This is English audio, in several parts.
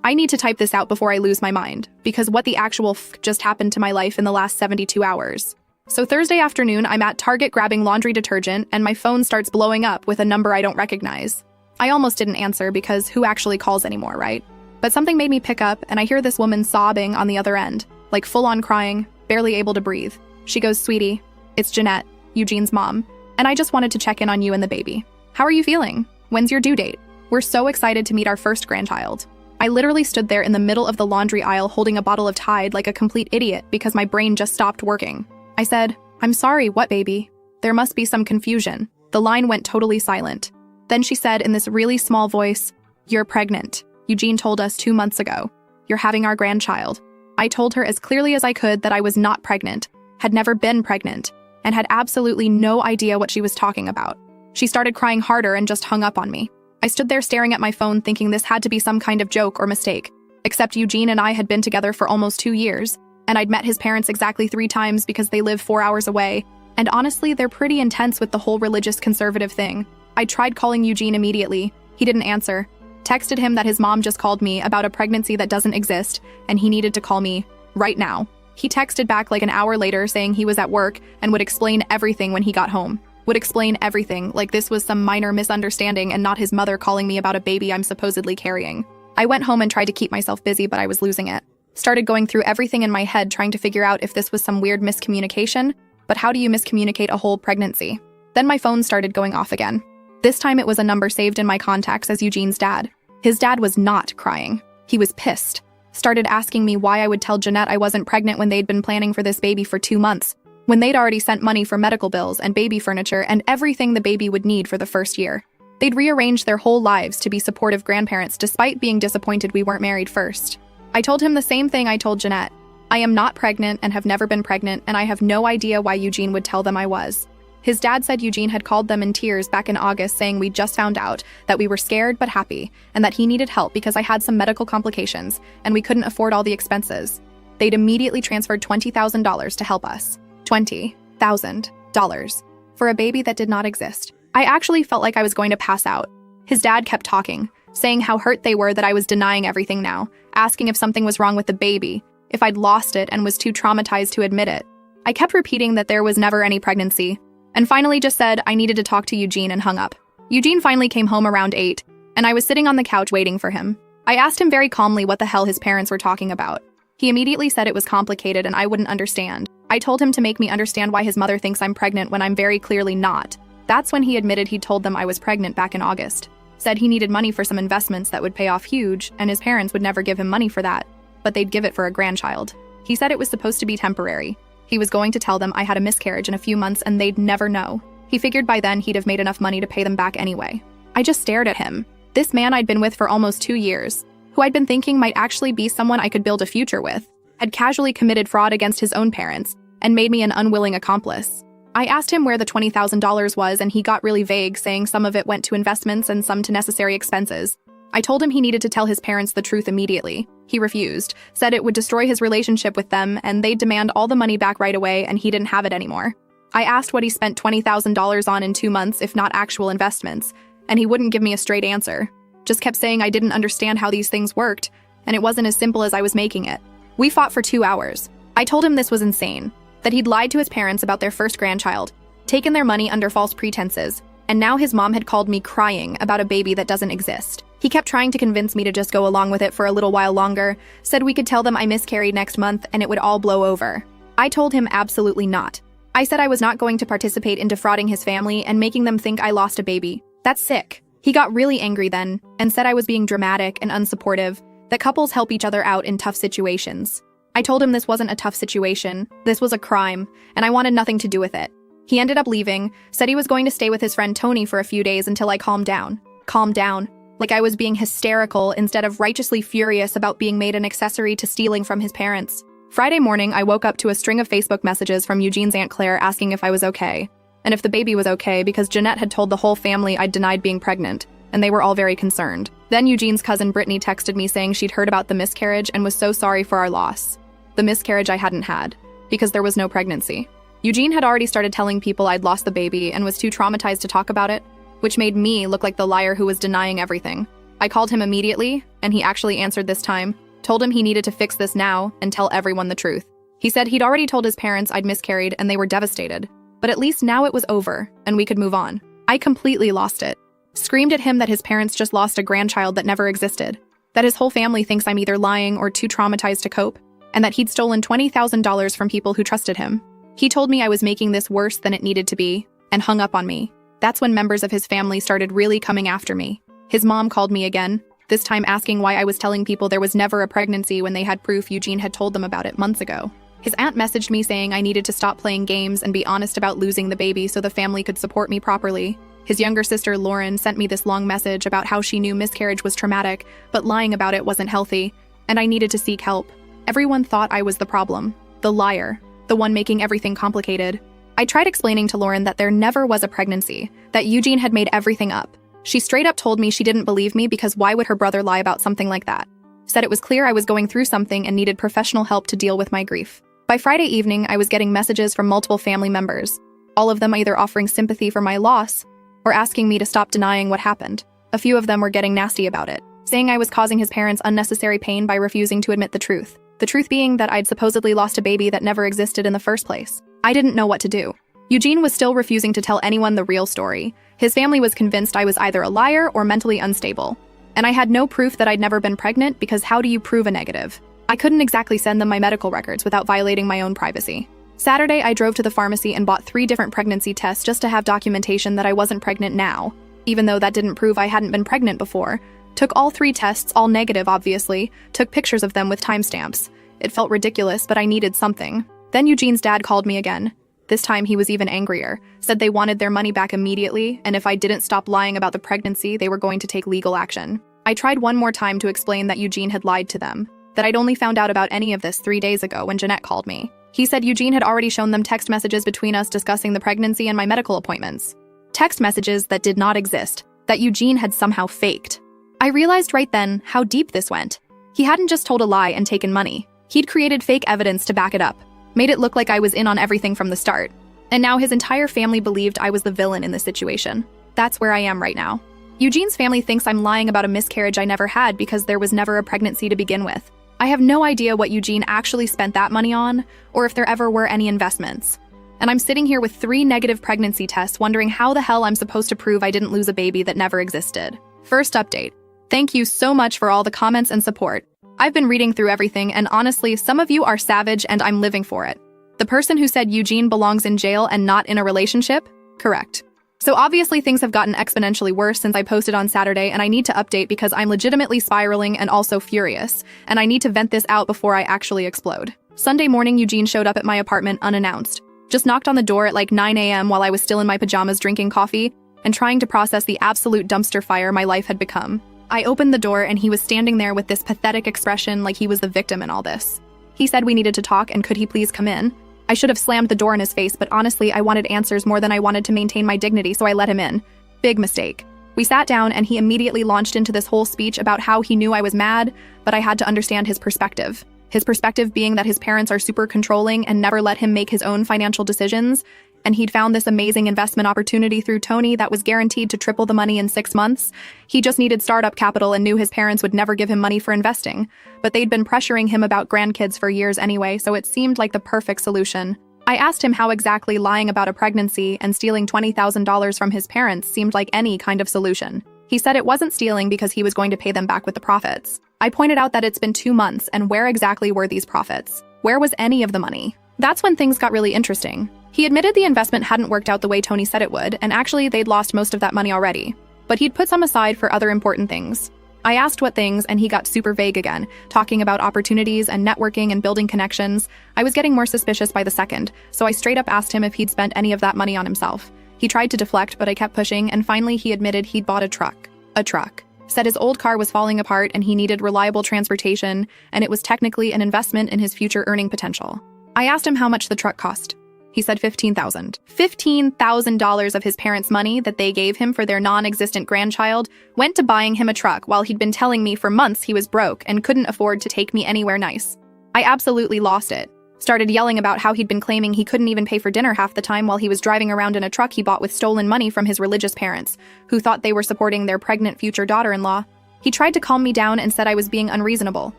I need to type this out before I lose my mind, because what the actual f just happened to my life in the last 72 hours. So Thursday afternoon, I'm at Target grabbing laundry detergent, and my phone starts blowing up with a number I don't recognize. I almost didn't answer because who actually calls anymore, right? But something made me pick up, and I hear this woman sobbing on the other end, like full-on crying, barely able to breathe. She goes, "Sweetie, it's Jeanette, Eugene's mom, and I just wanted to check in on you and the baby. How are you feeling? When's your due date? We're so excited to meet our first grandchild." I literally stood there in the middle of the laundry aisle holding a bottle of Tide like a complete idiot because my brain just stopped working. I said, "I'm sorry, what baby? There must be some confusion." The line went totally silent. Then she said in this really small voice, "You're pregnant. Eugene told us 2 months ago. You're having our grandchild." I told her as clearly as I could that I was not pregnant, had never been pregnant, and had absolutely no idea what she was talking about. She started crying harder and just hung up on me. I stood there staring at my phone thinking this had to be some kind of joke or mistake, except Eugene and I had been together for almost 2 years, and I'd met his parents exactly 3 times because they live 4 hours away, and honestly, they're pretty intense with the whole religious conservative thing. I tried calling Eugene immediately. He didn't answer. Texted him that his mom just called me about a pregnancy that doesn't exist, and he needed to call me right now. He texted back like an hour later saying he was at work and would explain everything when he got home. Would explain everything, like this was some minor misunderstanding and not his mother calling me about a baby I'm supposedly carrying. I went home and tried to keep myself busy, but I was losing it. Started going through everything in my head trying to figure out if this was some weird miscommunication, but how do you miscommunicate a whole pregnancy? Then my phone started going off again. This time it was a number saved in my contacts as Eugene's dad. His dad was not crying. He was pissed. Started asking me why I would tell Jeanette I wasn't pregnant when they'd been planning for this baby for 2 months, when they'd already sent money for medical bills and baby furniture and everything the baby would need for the first year. They'd rearranged their whole lives to be supportive grandparents despite being disappointed we weren't married first. I told him the same thing I told Jeanette. I am not pregnant and have never been pregnant, and I have no idea why Eugene would tell them I was. His dad said Eugene had called them in tears back in August saying we just found out, that we were scared but happy, and that he needed help because I had some medical complications and we couldn't afford all the expenses. They'd immediately transferred $20,000 to help us. $20,000 for a baby that did not exist. I actually felt like I was going to pass out. His dad kept talking, saying how hurt they were that I was denying everything now, asking if something was wrong with the baby, if I'd lost it and was too traumatized to admit it. I kept repeating that there was never any pregnancy, and finally just said I needed to talk to Eugene and hung up. Eugene finally came home around 8, and I was sitting on the couch waiting for him. I asked him very calmly what the hell his parents were talking about. He immediately said it was complicated and I wouldn't understand. I told him to make me understand why his mother thinks I'm pregnant when I'm very clearly not. That's when he admitted he'd told them I was pregnant back in August. Said he needed money for some investments that would pay off huge, and his parents would never give him money for that, but they'd give it for a grandchild. He said it was supposed to be temporary. He was going to tell them I had a miscarriage in a few months and they'd never know. He figured by then he'd have made enough money to pay them back anyway. I just stared at him. This man I'd been with for almost 2 years, who I'd been thinking might actually be someone I could build a future with, had casually committed fraud against his own parents and made me an unwilling accomplice. I asked him where the $20,000 was and he got really vague, saying some of it went to investments and some to necessary expenses. I told him he needed to tell his parents the truth immediately. He refused, said it would destroy his relationship with them and they'd demand all the money back right away and he didn't have it anymore. I asked what he spent $20,000 on in 2 months, if not actual investments, and he wouldn't give me a straight answer. Just kept saying I didn't understand how these things worked, and it wasn't as simple as I was making it. We fought for 2 hours. I told him this was insane, that he'd lied to his parents about their first grandchild, taken their money under false pretenses, and now his mom had called me crying about a baby that doesn't exist. He kept trying to convince me to just go along with it for a little while longer, said we could tell them I miscarried next month and it would all blow over. I told him absolutely not. I said I was not going to participate in defrauding his family and making them think I lost a baby. That's sick. He got really angry then and said I was being dramatic and unsupportive, that couples help each other out in tough situations. I told him this wasn't a tough situation, this was a crime, and I wanted nothing to do with it. He ended up leaving, said he was going to stay with his friend Tony for a few days until I calmed down. Calmed down. Like I was being hysterical instead of righteously furious about being made an accessory to stealing from his parents. Friday morning, I woke up to a string of Facebook messages from Eugene's Aunt Claire asking if I was okay, and if the baby was okay because Jeanette had told the whole family I'd denied being pregnant, and they were all very concerned. Then Eugene's cousin Brittany texted me saying she'd heard about the miscarriage and was so sorry for our loss. The miscarriage I hadn't had, because there was no pregnancy. Eugene had already started telling people I'd lost the baby and was too traumatized to talk about it, which made me look like the liar who was denying everything. I called him immediately, and he actually answered this time, told him he needed to fix this now and tell everyone the truth. He said he'd already told his parents I'd miscarried and they were devastated, but at least now it was over and we could move on. I completely lost it. Screamed at him that his parents just lost a grandchild that never existed, that his whole family thinks I'm either lying or too traumatized to cope, and that he'd stolen $20,000 from people who trusted him. He told me I was making this worse than it needed to be, and hung up on me. That's when members of his family started really coming after me. His mom called me again, this time asking why I was telling people there was never a pregnancy when they had proof Eugene had told them about it months ago. His aunt messaged me saying I needed to stop playing games and be honest about losing the baby so the family could support me properly. His younger sister, Lauren, sent me this long message about how she knew miscarriage was traumatic, but lying about it wasn't healthy, and I needed to seek help. Everyone thought I was the problem, the liar, the one making everything complicated. I tried explaining to Lauren that there never was a pregnancy, that Eugene had made everything up. She straight up told me she didn't believe me because why would her brother lie about something like that? Said it was clear I was going through something and needed professional help to deal with my grief. By Friday evening, I was getting messages from multiple family members, all of them either offering sympathy for my loss or asking me to stop denying what happened. A few of them were getting nasty about it, saying I was causing his parents unnecessary pain by refusing to admit the truth. The truth being that I'd supposedly lost a baby that never existed in the first place. I didn't know what to do. Eugene was still refusing to tell anyone the real story. His family was convinced I was either a liar or mentally unstable. And I had no proof that I'd never been pregnant because how do you prove a negative? I couldn't exactly send them my medical records without violating my own privacy. Saturday, I drove to the pharmacy and bought 3 different pregnancy tests just to have documentation that I wasn't pregnant now, even though that didn't prove I hadn't been pregnant before. Took all 3 tests, all negative obviously, took pictures of them with timestamps. It felt ridiculous, but I needed something. Then Eugene's dad called me again. This time he was even angrier, said they wanted their money back immediately, and if I didn't stop lying about the pregnancy, they were going to take legal action. I tried one more time to explain that Eugene had lied to them, that I'd only found out about any of this 3 days ago when Jeanette called me. He said Eugene had already shown them text messages between us discussing the pregnancy and my medical appointments. Text messages that did not exist, that Eugene had somehow faked. I realized right then how deep this went. He hadn't just told a lie and taken money. He'd created fake evidence to back it up, made it look like I was in on everything from the start. And now his entire family believed I was the villain in the situation. That's where I am right now. Eugene's family thinks I'm lying about a miscarriage I never had because there was never a pregnancy to begin with. I have no idea what Eugene actually spent that money on, or if there ever were any investments. And I'm sitting here with 3 negative pregnancy tests wondering how the hell I'm supposed to prove I didn't lose a baby that never existed. First update. Thank you so much for all the comments and support. I've been reading through everything, and honestly, some of you are savage and I'm living for it. The person who said Eugene belongs in jail and not in a relationship? Correct. So obviously things have gotten exponentially worse since I posted on Saturday, and I need to update because I'm legitimately spiraling and also furious, and I need to vent this out before I actually explode. Sunday morning, Eugene showed up at my apartment unannounced. Just knocked on the door at like 9 a.m. while I was still in my pajamas drinking coffee and trying to process the absolute dumpster fire my life had become. I opened the door and he was standing there with this pathetic expression like he was the victim in all this. He said we needed to talk and could he please come in? I should have slammed the door in his face, but honestly, I wanted answers more than I wanted to maintain my dignity, so I let him in. Big mistake. We sat down and he immediately launched into this whole speech about how he knew I was mad, but I had to understand his perspective. His perspective being that his parents are super controlling and never let him make his own financial decisions, and he'd found this amazing investment opportunity through Tony that was guaranteed to triple the money in 6 months. He just needed startup capital and knew his parents would never give him money for investing. But they'd been pressuring him about grandkids for years anyway, so it seemed like the perfect solution. I asked him how exactly lying about a pregnancy and stealing $20,000 from his parents seemed like any kind of solution. He said it wasn't stealing because he was going to pay them back with the profits. I pointed out that it's been 2 months, and where exactly were these profits? Where was any of the money? That's when things got really interesting. He admitted the investment hadn't worked out the way Tony said it would, and actually they'd lost most of that money already. But he'd put some aside for other important things. I asked what things, and he got super vague again, talking about opportunities and networking and building connections. I was getting more suspicious by the second, so I straight up asked him if he'd spent any of that money on himself. He tried to deflect, but I kept pushing, and finally he admitted he'd bought a truck. A truck. Said his old car was falling apart and he needed reliable transportation, and it was technically an investment in his future earning potential. I asked him how much the truck cost. He said $15,000. $15,000 of his parents' money that they gave him for their non-existent grandchild went to buying him a truck while he'd been telling me for months he was broke and couldn't afford to take me anywhere nice. I absolutely lost it. Started yelling about how he'd been claiming he couldn't even pay for dinner half the time while he was driving around in a truck he bought with stolen money from his religious parents, who thought they were supporting their pregnant future daughter-in-law. He tried to calm me down and said I was being unreasonable,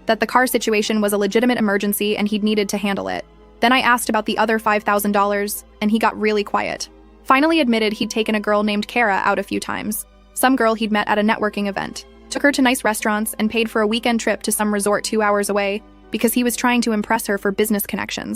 that the car situation was a legitimate emergency and he'd needed to handle it. Then I asked about the other $5,000, and he got really quiet. Finally admitted he'd taken a girl named Kara out a few times, some girl he'd met at a networking event, took her to nice restaurants, and paid for a weekend trip to some resort 2 hours away because he was trying to impress her for business connection,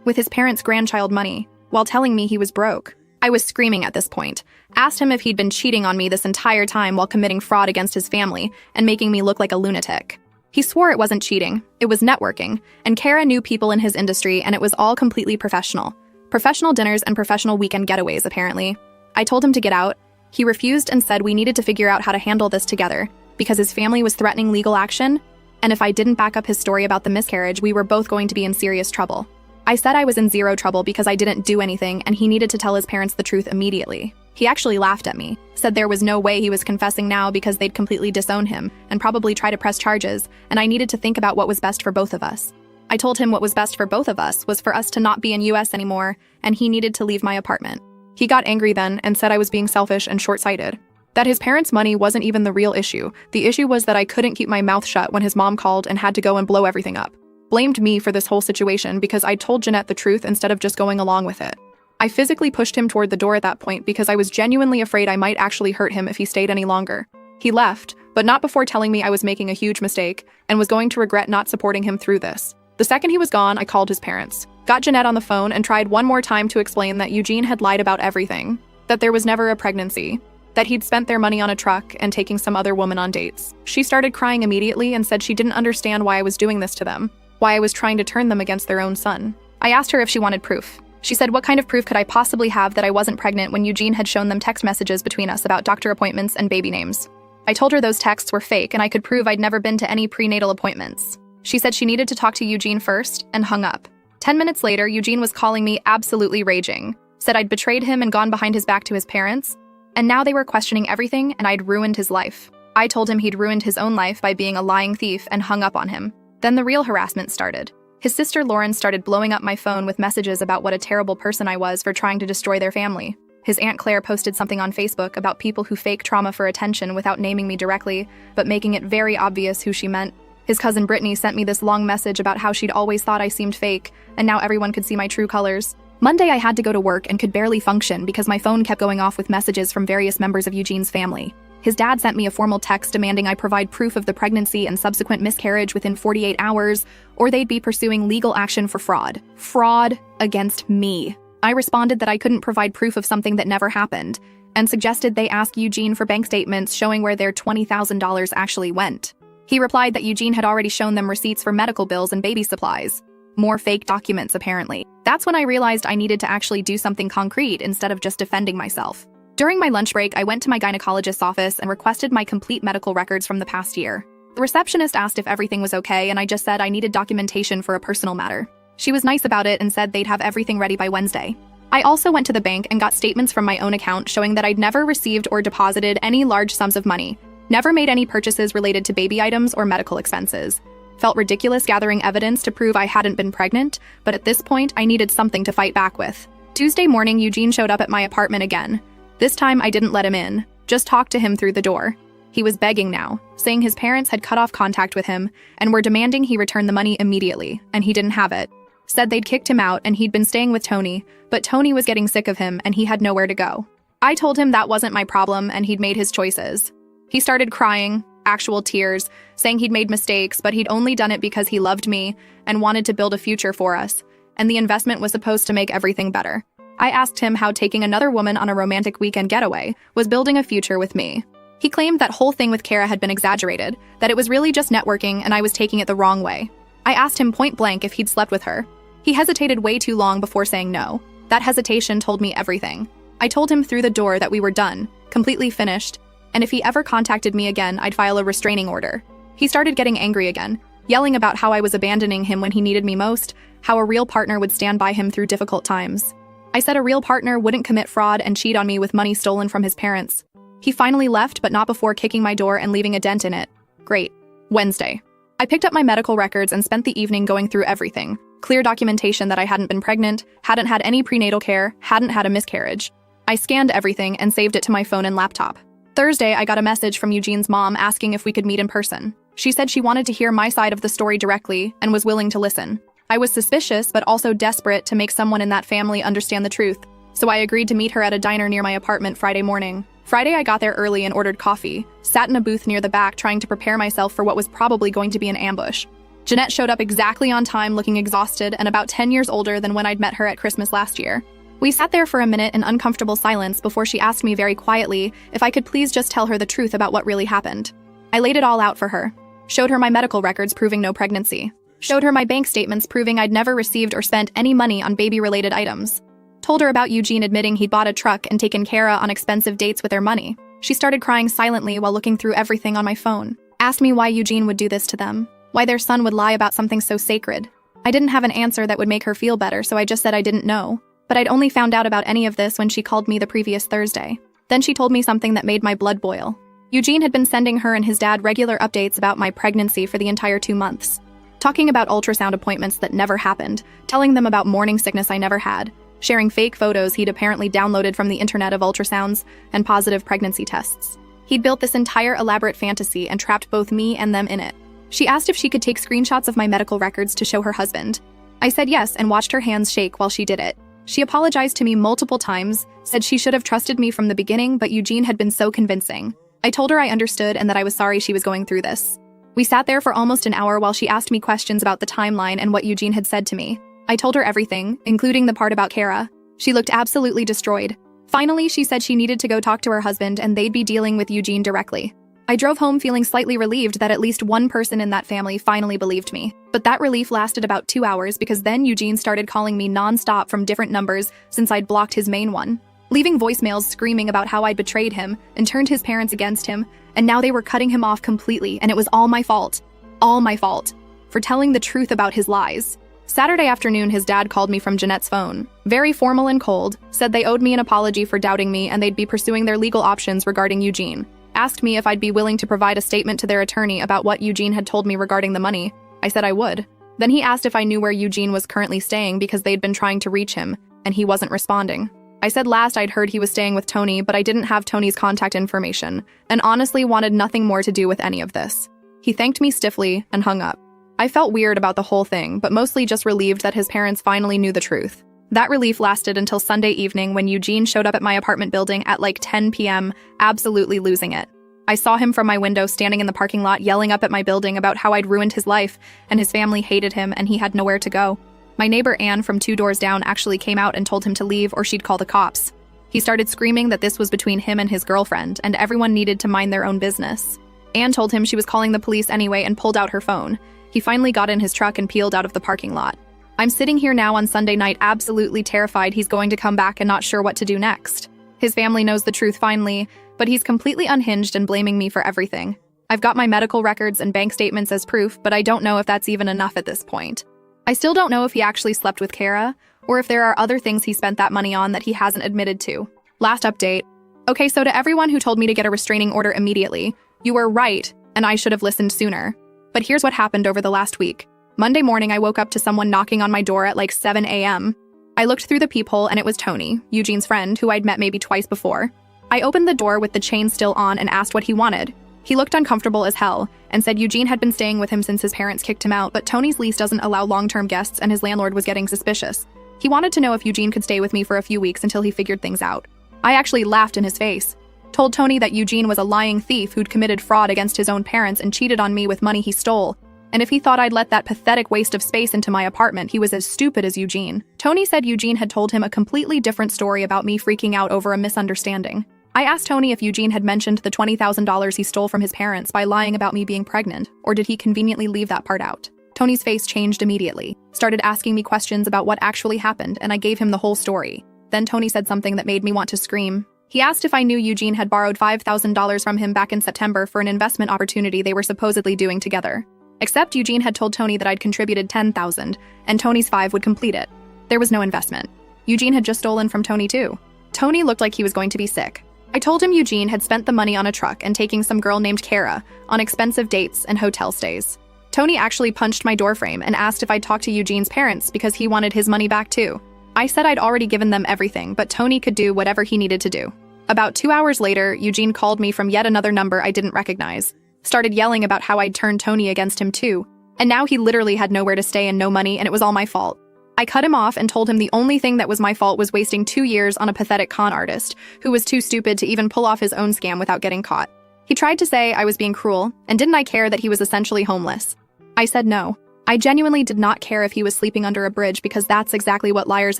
with his parents' grandchild money, while telling me he was broke. I was screaming at this point, asked him if he'd been cheating on me this entire time while committing fraud against his family and making me look like a lunatic. He swore it wasn't cheating, it was networking, and Kara knew people in his industry and it was all completely professional. Professional dinners and professional weekend getaways, apparently. I told him to get out. He refused and said we needed to figure out how to handle this together because his family was threatening legal action, and if I didn't back up his story about the miscarriage, we were both going to be in serious trouble. I said I was in zero trouble because I didn't do anything and he needed to tell his parents the truth immediately. He actually laughed at me, said there was no way he was confessing now because they'd completely disown him and probably try to press charges, and I needed to think about what was best for both of us. I told him what was best for both of us was for us to not be in US anymore, and he needed to leave my apartment. He got angry then and said I was being selfish and short-sighted. That his parents' money wasn't even the real issue. The issue was that I couldn't keep my mouth shut when his mom called and had to go and blow everything up. Blamed me for this whole situation because I told Jeanette the truth instead of just going along with it. I physically pushed him toward the door at that point because I was genuinely afraid I might actually hurt him if he stayed any longer. He left, but not before telling me I was making a huge mistake and was going to regret not supporting him through this. The second he was gone, I called his parents, got Jeanette on the phone, and tried one more time to explain that Eugene had lied about everything, that there was never a pregnancy, that he'd spent their money on a truck and taking some other woman on dates. She started crying immediately and said she didn't understand why I was doing this to them, why I was trying to turn them against their own son. I asked her if she wanted proof. She said, what kind of proof could I possibly have that I wasn't pregnant when Eugene had shown them text messages between us about doctor appointments and baby names? I told her those texts were fake and I could prove I'd never been to any prenatal appointments. She said she needed to talk to Eugene first and hung up. 10 minutes later, Eugene was calling me absolutely raging, said I'd betrayed him and gone behind his back to his parents, and now they were questioning everything and I'd ruined his life. I told him he'd ruined his own life by being a lying thief and hung up on him. Then the real harassment started. His sister Lauren started blowing up my phone with messages about what a terrible person I was for trying to destroy their family. His Aunt Claire posted something on Facebook about people who fake trauma for attention without naming me directly, but making it very obvious who she meant. His cousin Brittany sent me this long message about how she'd always thought I seemed fake, and now everyone could see my true colors. Monday I had to go to work and could barely function because my phone kept going off with messages from various members of Eugene's family. His dad sent me a formal text demanding I provide proof of the pregnancy and subsequent miscarriage within 48 hours, or they'd be pursuing legal action for fraud. Fraud against me. I responded that I couldn't provide proof of something that never happened, and suggested they ask Eugene for bank statements showing where their $20,000 actually went. He replied that Eugene had already shown them receipts for medical bills and baby supplies. More fake documents, apparently. That's when I realized I needed to actually do something concrete instead of just defending myself. During my lunch break, I went to my gynecologist's office and requested my complete medical records from the past year. The receptionist asked if everything was okay, and I just said I needed documentation for a personal matter. She was nice about it and said they'd have everything ready by Wednesday. I also went to the bank and got statements from my own account showing that I'd never received or deposited any large sums of money, never made any purchases related to baby items or medical expenses. Felt ridiculous gathering evidence to prove I hadn't been pregnant, but at this point, I needed something to fight back with. Tuesday morning, Eugene showed up at my apartment again. This time, I didn't let him in, just talked to him through the door. He was begging now, saying his parents had cut off contact with him and were demanding he return the money immediately, and he didn't have it. Said they'd kicked him out and he'd been staying with Tony, but Tony was getting sick of him and he had nowhere to go. I told him that wasn't my problem and he'd made his choices. He started crying, actual tears, saying he'd made mistakes, but he'd only done it because he loved me and wanted to build a future for us, and the investment was supposed to make everything better. I asked him how taking another woman on a romantic weekend getaway was building a future with me. He claimed that whole thing with Kara had been exaggerated, that it was really just networking and I was taking it the wrong way. I asked him point blank if he'd slept with her. He hesitated way too long before saying no. That hesitation told me everything. I told him through the door that we were done, completely finished, and if he ever contacted me again, I'd file a restraining order. He started getting angry again, yelling about how I was abandoning him when he needed me most, how a real partner would stand by him through difficult times. I said a real partner wouldn't commit fraud and cheat on me with money stolen from his parents. He finally left, but not before kicking my door and leaving a dent in it. Great. Wednesday. I picked up my medical records and spent the evening going through everything. Clear documentation that I hadn't been pregnant, hadn't had any prenatal care, hadn't had a miscarriage. I scanned everything and saved it to my phone and laptop. Thursday, I got a message from Eugene's mom asking if we could meet in person. She said she wanted to hear my side of the story directly and was willing to listen. I was suspicious, but also desperate to make someone in that family understand the truth, so I agreed to meet her at a diner near my apartment Friday morning. Friday, I got there early and ordered coffee, sat in a booth near the back trying to prepare myself for what was probably going to be an ambush. Jeanette showed up exactly on time, looking exhausted and about 10 years older than when I'd met her at Christmas last year. We sat there for a minute in uncomfortable silence before she asked me very quietly if I could please just tell her the truth about what really happened. I laid it all out for her. Showed her my medical records proving no pregnancy. Showed her my bank statements proving I'd never received or spent any money on baby-related items. Told her about Eugene admitting he'd bought a truck and taken Kara on expensive dates with their money. She started crying silently while looking through everything on my phone. Asked me why Eugene would do this to them. Why their son would lie about something so sacred. I didn't have an answer that would make her feel better, so I just said I didn't know. But I'd only found out about any of this when she called me the previous Thursday. Then she told me something that made my blood boil. Eugene had been sending her and his dad regular updates about my pregnancy for the entire 2 months. Talking about ultrasound appointments that never happened, telling them about morning sickness I never had, sharing fake photos he'd apparently downloaded from the internet of ultrasounds and positive pregnancy tests. He'd built this entire elaborate fantasy and trapped both me and them in it. She asked if she could take screenshots of my medical records to show her husband. I said yes and watched her hands shake while she did it. She apologized to me multiple times, said she should have trusted me from the beginning, but Eugene had been so convincing. I told her I understood and that I was sorry she was going through this. We sat there for almost an hour while she asked me questions about the timeline and what Eugene had said to me. I told her everything, including the part about Kara. She looked absolutely destroyed. Finally, she said she needed to go talk to her husband and they'd be dealing with Eugene directly. I drove home feeling slightly relieved that at least one person in that family finally believed me. But that relief lasted about 2 hours because then Eugene started calling me non-stop from different numbers since I'd blocked his main one, leaving voicemails screaming about how I'd betrayed him and turned his parents against him, and now they were cutting him off completely, and it was all my fault. All my fault. For telling the truth about his lies. Saturday afternoon, his dad called me from Jeanette's phone. Very formal and cold, said they owed me an apology for doubting me and they'd be pursuing their legal options regarding Eugene. Asked me if I'd be willing to provide a statement to their attorney about what Eugene had told me regarding the money. I said I would. Then he asked if I knew where Eugene was currently staying because they'd been trying to reach him, and he wasn't responding. I said last I'd heard he was staying with Tony, but I didn't have Tony's contact information, and honestly wanted nothing more to do with any of this. He thanked me stiffly and hung up. I felt weird about the whole thing, but mostly just relieved that his parents finally knew the truth. That relief lasted until Sunday evening when Eugene showed up at my apartment building at like 10 p.m., absolutely losing it. I saw him from my window standing in the parking lot yelling up at my building about how I'd ruined his life and his family hated him and he had nowhere to go. My neighbor Anne from 2 doors down actually came out and told him to leave or she'd call the cops. He started screaming that this was between him and his girlfriend and everyone needed to mind their own business. Anne told him she was calling the police anyway and pulled out her phone. He finally got in his truck and peeled out of the parking lot. I'm sitting here now on Sunday night absolutely terrified he's going to come back and not sure what to do next. His family knows the truth finally, but he's completely unhinged and blaming me for everything. I've got my medical records and bank statements as proof, but I don't know if that's even enough at this point. I still don't know if he actually slept with Kara, or if there are other things he spent that money on that he hasn't admitted to. Last update. Okay, so to everyone who told me to get a restraining order immediately, you were right, and I should have listened sooner. But here's what happened over the last week. Monday morning, I woke up to someone knocking on my door at like 7 a.m. I looked through the peephole and it was Tony, Eugene's friend, who I'd met maybe twice before. I opened the door with the chain still on and asked what he wanted. He looked uncomfortable as hell and said Eugene had been staying with him since his parents kicked him out, but Tony's lease doesn't allow long-term guests and his landlord was getting suspicious. He wanted to know if Eugene could stay with me for a few weeks until he figured things out. I actually laughed in his face. Told Tony that Eugene was a lying thief who'd committed fraud against his own parents and cheated on me with money he stole. And if he thought I'd let that pathetic waste of space into my apartment, he was as stupid as Eugene. Tony said Eugene had told him a completely different story about me freaking out over a misunderstanding. I asked Tony if Eugene had mentioned the $20,000 he stole from his parents by lying about me being pregnant, or did he conveniently leave that part out? Tony's face changed immediately, started asking me questions about what actually happened, and I gave him the whole story. Then Tony said something that made me want to scream. He asked if I knew Eugene had borrowed $5,000 from him back in September for an investment opportunity they were supposedly doing together. Except Eugene had told Tony that I'd contributed $10,000, and Tony's $5,000 would complete it. There was no investment. Eugene had just stolen from Tony too. Tony looked like he was going to be sick. I told him Eugene had spent the money on a truck and taking some girl named Kara on expensive dates and hotel stays. Tony actually punched my doorframe and asked if I'd talk to Eugene's parents because he wanted his money back too. I said I'd already given them everything, but Tony could do whatever he needed to do. About 2 hours later, Eugene called me from yet another number I didn't recognize. Started yelling about how I'd turned Tony against him too. And now he literally had nowhere to stay and no money, and it was all my fault. I cut him off and told him the only thing that was my fault was wasting 2 years on a pathetic con artist who was too stupid to even pull off his own scam without getting caught. He tried to say I was being cruel, and didn't I care that he was essentially homeless? I said no. I genuinely did not care if he was sleeping under a bridge because that's exactly what liars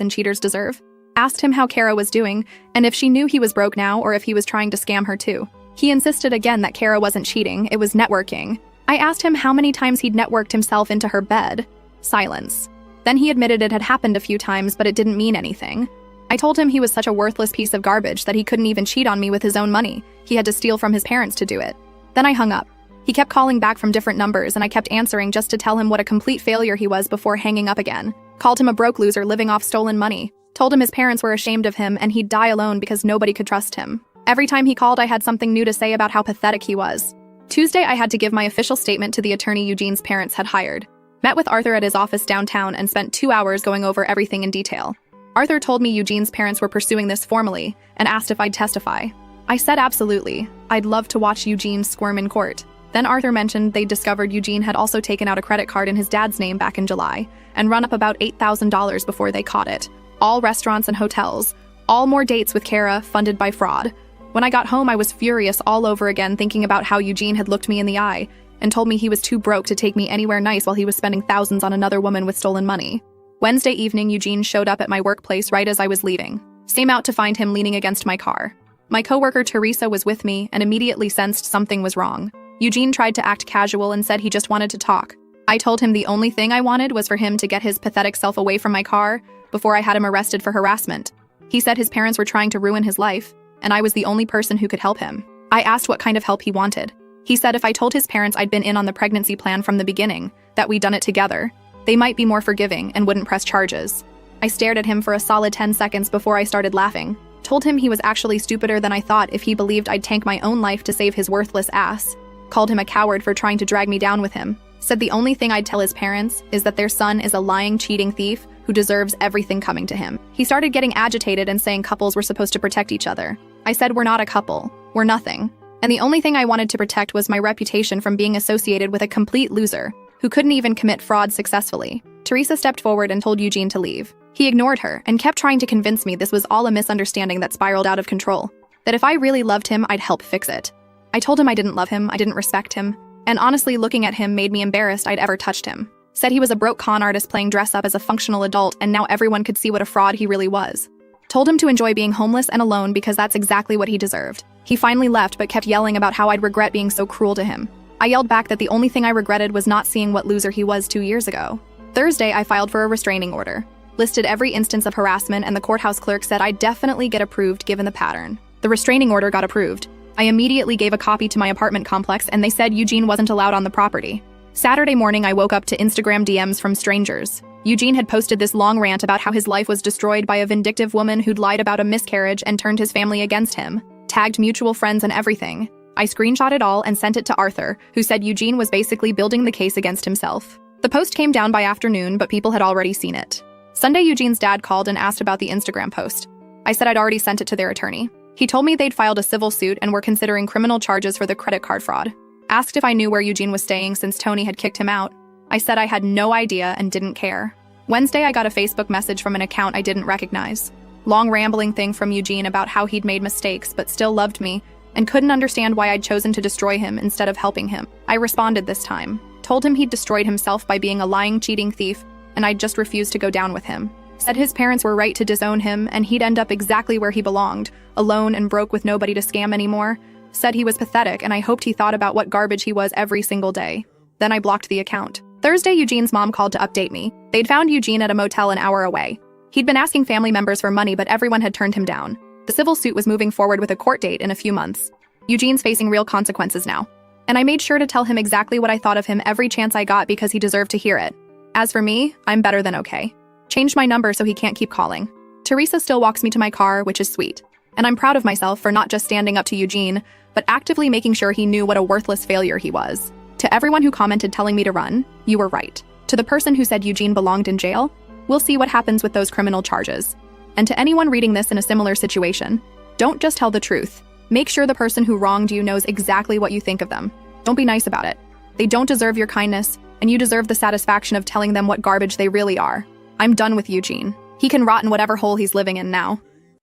and cheaters deserve. Asked him how Kara was doing, and if she knew he was broke now or if he was trying to scam her too. He insisted again that Kara wasn't cheating, it was networking. I asked him how many times he'd networked himself into her bed. Silence. Then he admitted it had happened a few times, but it didn't mean anything. I told him he was such a worthless piece of garbage that he couldn't even cheat on me with his own money. He had to steal from his parents to do it. Then I hung up. He kept calling back from different numbers, and I kept answering just to tell him what a complete failure he was before hanging up again. Called him a broke loser living off stolen money. Told him his parents were ashamed of him and he'd die alone because nobody could trust him. Every time he called, I had something new to say about how pathetic he was. Tuesday, I had to give my official statement to the attorney Eugene's parents had hired. Met with Arthur at his office downtown and spent 2 hours going over everything in detail. Arthur told me Eugene's parents were pursuing this formally and asked if I'd testify. I said absolutely. I'd love to watch Eugene squirm in court. Then Arthur mentioned they'd discovered Eugene had also taken out a credit card in his dad's name back in July and run up about $8,000 before they caught it. All restaurants and hotels. All more dates with Kara, funded by fraud. When I got home, I was furious all over again thinking about how Eugene had looked me in the eye and told me he was too broke to take me anywhere nice while he was spending thousands on another woman with stolen money. Wednesday evening, Eugene showed up at my workplace right as I was leaving. Came out to find him leaning against my car. My coworker Teresa was with me and immediately sensed something was wrong. Eugene tried to act casual and said he just wanted to talk. I told him the only thing I wanted was for him to get his pathetic self away from my car before I had him arrested for harassment. He said his parents were trying to ruin his life, and I was the only person who could help him. I asked what kind of help he wanted. He said if I told his parents I'd been in on the pregnancy plan from the beginning, that we'd done it together, they might be more forgiving and wouldn't press charges. I stared at him for a solid 10 seconds before I started laughing. Told him he was actually stupider than I thought if he believed I'd tank my own life to save his worthless ass. Called him a coward for trying to drag me down with him. Said the only thing I'd tell his parents is that their son is a lying, cheating thief who deserves everything coming to him. He started getting agitated and saying couples were supposed to protect each other. I said we're not a couple. We're nothing. And the only thing I wanted to protect was my reputation from being associated with a complete loser who couldn't even commit fraud successfully. Teresa stepped forward and told Eugene to leave. He ignored her and kept trying to convince me this was all a misunderstanding that spiraled out of control. That if I really loved him, I'd help fix it. I told him I didn't love him, I didn't respect him, and honestly looking at him made me embarrassed I'd ever touched him. Said he was a broke con artist playing dress up as a functional adult and now everyone could see what a fraud he really was. Told him to enjoy being homeless and alone because that's exactly what he deserved. He finally left but kept yelling about how I'd regret being so cruel to him. I yelled back that the only thing I regretted was not seeing what loser he was 2 years ago. Thursday, I filed for a restraining order. Listed every instance of harassment and the courthouse clerk said I'd definitely get approved given the pattern. The restraining order got approved. I immediately gave a copy to my apartment complex and they said Eugene wasn't allowed on the property. Saturday morning, I woke up to Instagram DMs from strangers. Eugene had posted this long rant about how his life was destroyed by a vindictive woman who'd lied about a miscarriage and turned his family against him. Tagged mutual friends and everything. I screenshot it all and sent it to Arthur, who said Eugene was basically building the case against himself. The post came down by afternoon, but people had already seen it. Sunday, Eugene's dad called and asked about the Instagram post. I said I'd already sent it to their attorney. He told me they'd filed a civil suit and were considering criminal charges for the credit card fraud. Asked if I knew where Eugene was staying since Tony had kicked him out. I said I had no idea and didn't care. Wednesday, I got a Facebook message from an account I didn't recognize. Long rambling thing from Eugene about how he'd made mistakes but still loved me and couldn't understand why I'd chosen to destroy him instead of helping him. I responded this time. Told him he'd destroyed himself by being a lying, cheating thief and I'd just refused to go down with him. Said his parents were right to disown him and he'd end up exactly where he belonged, alone and broke with nobody to scam anymore. Said he was pathetic and I hoped he thought about what garbage he was every single day. Then I blocked the account. Thursday, Eugene's mom called to update me. They'd found Eugene at a motel an hour away. He'd been asking family members for money, but everyone had turned him down. The civil suit was moving forward with a court date in a few months. Eugene's facing real consequences now. And I made sure to tell him exactly what I thought of him every chance I got because he deserved to hear it. As for me, I'm better than okay. Changed my number so he can't keep calling. Teresa still walks me to my car, which is sweet. And I'm proud of myself for not just standing up to Eugene, but actively making sure he knew what a worthless failure he was. To everyone who commented telling me to run, you were right. To the person who said Eugene belonged in jail, we'll see what happens with those criminal charges. And to anyone reading this in a similar situation, Don't just tell the truth. Make sure the person who wronged you knows exactly what you think of them. Don't be nice about it. They don't deserve your kindness, and you deserve the satisfaction of telling them what garbage they really are. I'm done with Eugene. He can rot in whatever hole he's living in now.